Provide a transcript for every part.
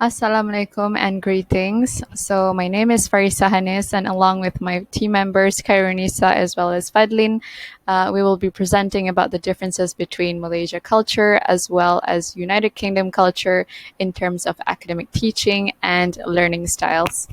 Assalamualaikum and greetings. So my name is Farisa Hanis, and along with my team members Khairunisa as well as Fadlin, we will be presenting about the differences between Malaysia culture as well as United Kingdom culture in terms of academic teaching and learning styles.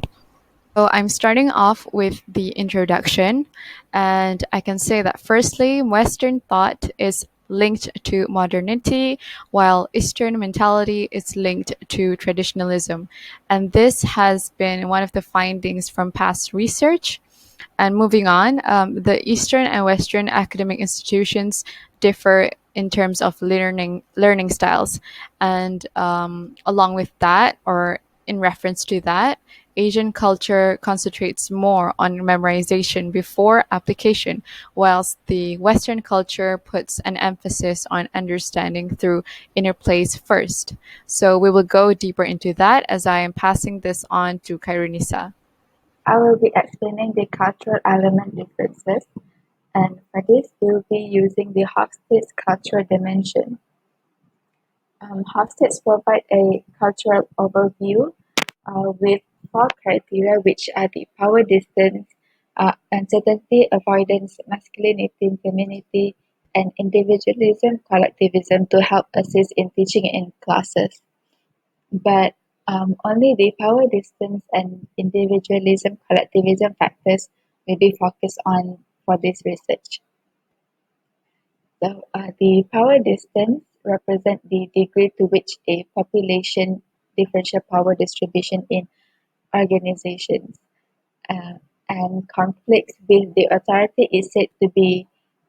So I'm starting off with the introduction, and I can say that firstly, Western thought is linked to modernity, while Eastern mentality is linked to traditionalism. And this has been one of the findings from past research. And moving on, the Eastern and Western academic institutions differ in terms of learning styles, and along with that, or in reference to that, Asian culture concentrates more on memorization before application, whilst the Western culture puts an emphasis on understanding through inner plays first. So we will go deeper into that as I am passing this on to Kairunisa. I will be explaining the cultural element differences, and for this we'll be using the Hofstede's cultural dimension. Hofstede provides a cultural overview with four criteria, which are the power distance, uncertainty, avoidance, masculinity, femininity, and individualism, collectivism to help assist in teaching in classes. But only the power distance and individualism, collectivism factors will be focused on for this research. So, the power distance represent the degree to which a population differential power distribution in organizations and conflicts with the authority is said to be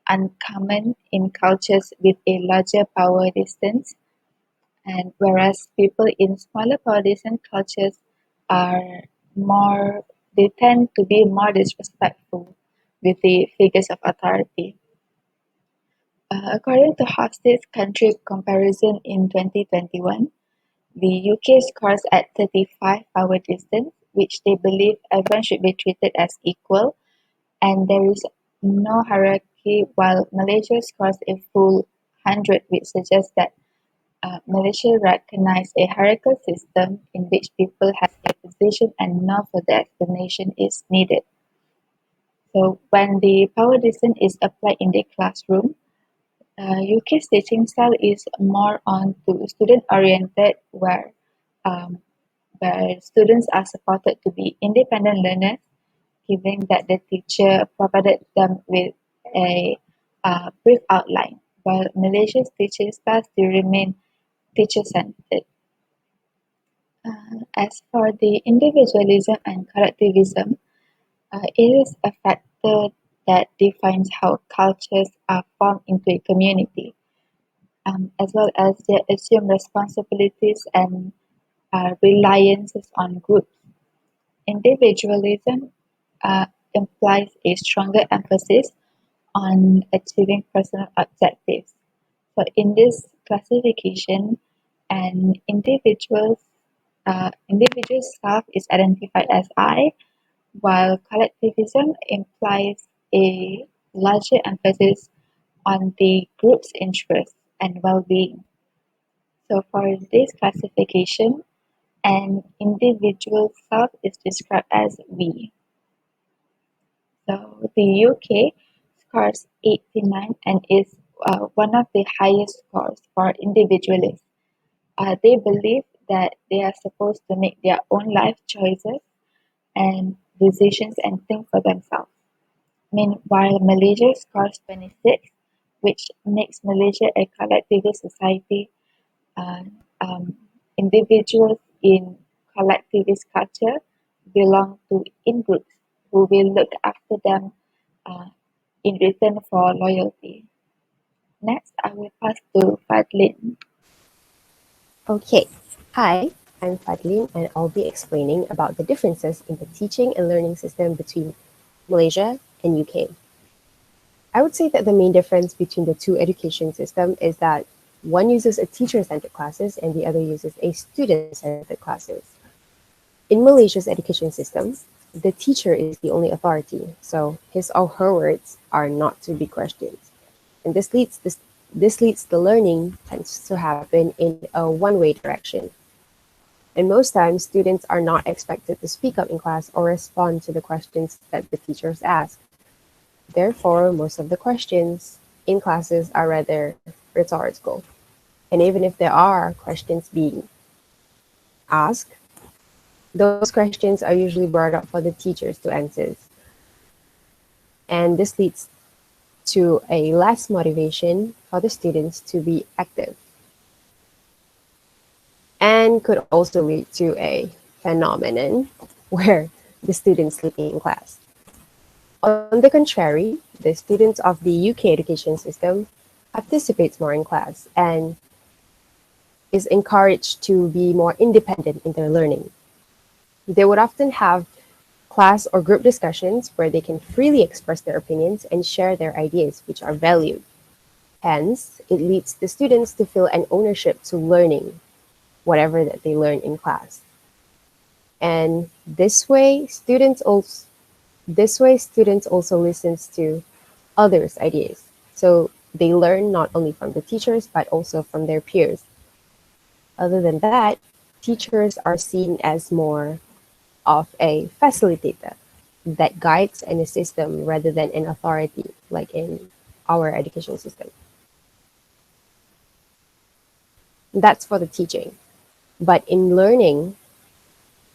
uncommon in cultures with a larger power distance, and whereas people in smaller power distance cultures are more, they tend to be more disrespectful with the figures of authority. According to Hofstede's country comparison in 2021, the UK scores at 35 power distance, which they believe everyone should be treated as equal, and there is no hierarchy, while Malaysia scores a full 100, which suggests that Malaysia recognizes a hierarchical system in which people have their position and no further explanation is needed. So when the power distance is applied in the classroom, UK's teaching style is more on to student-oriented, where students are supported to be independent learners, given that the teacher provided them with a brief outline, while Malaysia's teaching style still remain teacher-centered. As for the individualism and collectivism, it is a factor that defines how cultures are formed into a community, as well as they assume responsibilities and reliances on groups. Individualism implies a stronger emphasis on achieving personal objectives. So, in this classification, an individual self is identified as I, while collectivism implies a larger emphasis on the group's interests and well-being. So for this classification, an individual self is described as we. So the UK scores 89 and is one of the highest scores for individualists. They believe that they are supposed to make their own life choices and decisions and think for themselves. Meanwhile, Malaysia scores 26, which makes Malaysia a collectivist society. Uh, um, Individuals in collectivist culture belong to in-groups who will look after them uh, in return for loyalty. Next, I will pass to Fadlin. Okay, hi, I'm Fadlin and I'll be explaining about the differences in the teaching and learning system between Malaysia and UK. I would say that the main difference between the two education systems is that one uses a teacher-centered classes and the other uses a student-centered classes. In Malaysia's education system, the teacher is the only authority, so his or her words are not to be questioned. And this leads the learning tends to happen in a one-way direction. And most times, students are not expected to speak up in class or respond to the questions that the teachers ask. Therefore, most of the questions in classes are rather rhetorical. And even if there are questions being asked, those questions are usually brought up for the teachers to answer. And this leads to a less motivation for the students to be active and could also lead to a phenomenon where the students sleeping in class. On the contrary, the students of the UK education system participates more in class and is encouraged to be more independent in their learning. They would often have class or group discussions where they can freely express their opinions and share their ideas, which are valued. Hence, it leads the students to feel an ownership to learning whatever that they learn in class. And this way students also listens to others' ideas. So they learn not only from the teachers but also from their peers. Other than that, teachers are seen as more of a facilitator that guides and assists them rather than an authority like in our education system. That's for the teaching. But in learning,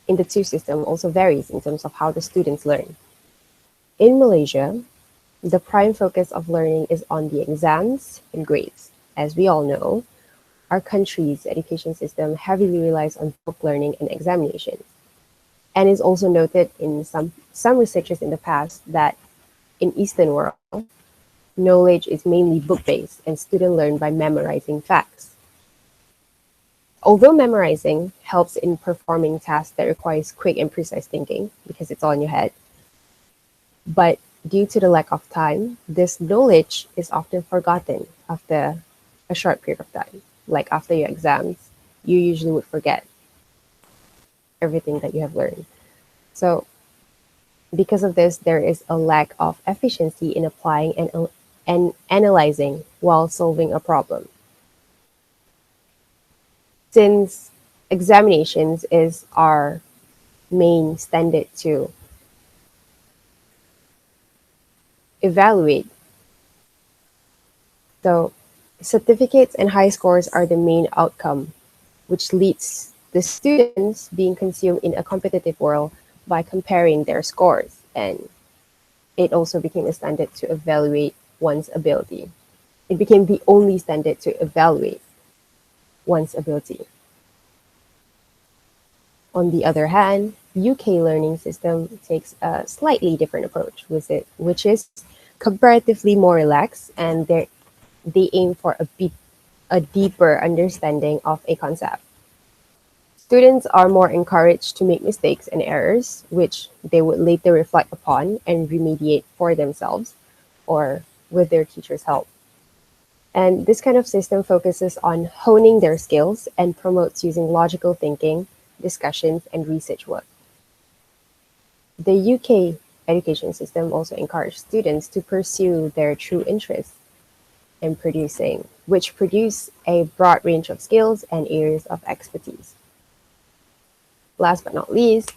in the two system also varies in terms of how the students learn. In Malaysia, the prime focus of learning is on the exams and grades. As we all know, our country's education system heavily relies on book learning and examinations, and is also noted in some researchers in the past that in Eastern world, knowledge is mainly book-based and students learn by memorizing facts. Although memorizing helps in performing tasks that requires quick and precise thinking because it's all in your head, but due to the lack of time, this knowledge is often forgotten after a short period of time. Like after your exams, you usually would forget everything that you have learned. So because of this, there is a lack of efficiency in applying and analyzing while solving a problem. Since examinations is our main standard to evaluate, so certificates and high scores are the main outcome, which leads the students being consumed in a competitive world by comparing their scores. And it also became a standard to evaluate one's ability. It became the only standard to evaluate one's ability. On the other hand, UK learning system takes a slightly different approach with it, which is comparatively more relaxed, and they aim for a deeper understanding of a concept. Students are more encouraged to make mistakes and errors, which they would later reflect upon and remediate for themselves or with their teacher's help. And this kind of system focuses on honing their skills and promotes using logical thinking, discussions, and research work. The UK education system also encourages students to pursue their true interests in producing, which produce a broad range of skills and areas of expertise. Last but not least,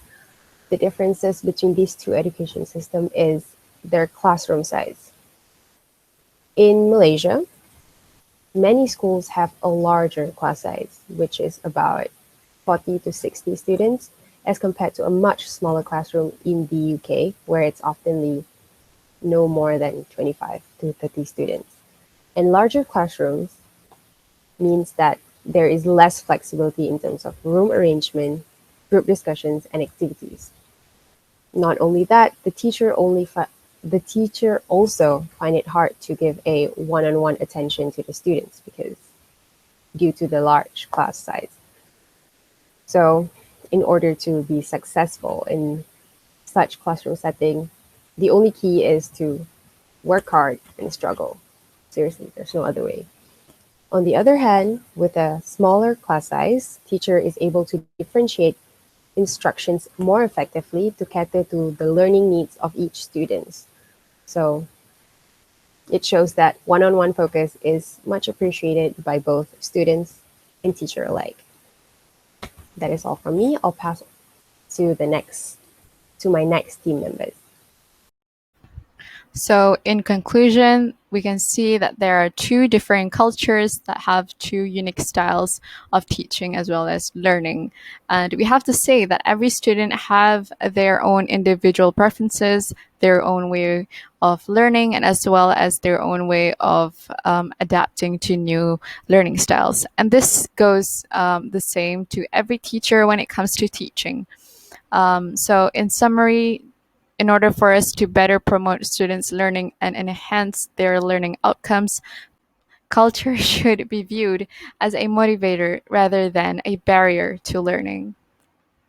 the differences between these two education systems is their classroom size. In Malaysia, many schools have a larger class size, which is about 40 to 60 students, as compared to a much smaller classroom in the UK, where it's often no more than 25 to 30 students. And larger classrooms means that there is less flexibility in terms of room arrangement, group discussions, and activities. Not only that, the teacher also find it hard to give a one-on-one attention to the students because due to the large class size. So in order to be successful in such classroom setting, the only key is to work hard and struggle. Seriously, there's no other way. On the other hand, with a smaller class size, teacher is able to differentiate instructions more effectively to cater to the learning needs of each student. So it shows that one-on-one focus is much appreciated by both students and teacher alike. that is all from me. I'll pass to my next team members. So, in conclusion, we can see that there are two different cultures that have two unique styles of teaching as well as learning. And we have to say that every student have their own individual preferences, their own way of learning, and as well as their own way of adapting to new learning styles. And this goes the same to every teacher when it comes to teaching. So, in summary, in order for us to better promote students' learning and enhance their learning outcomes, culture should be viewed as a motivator rather than a barrier to learning.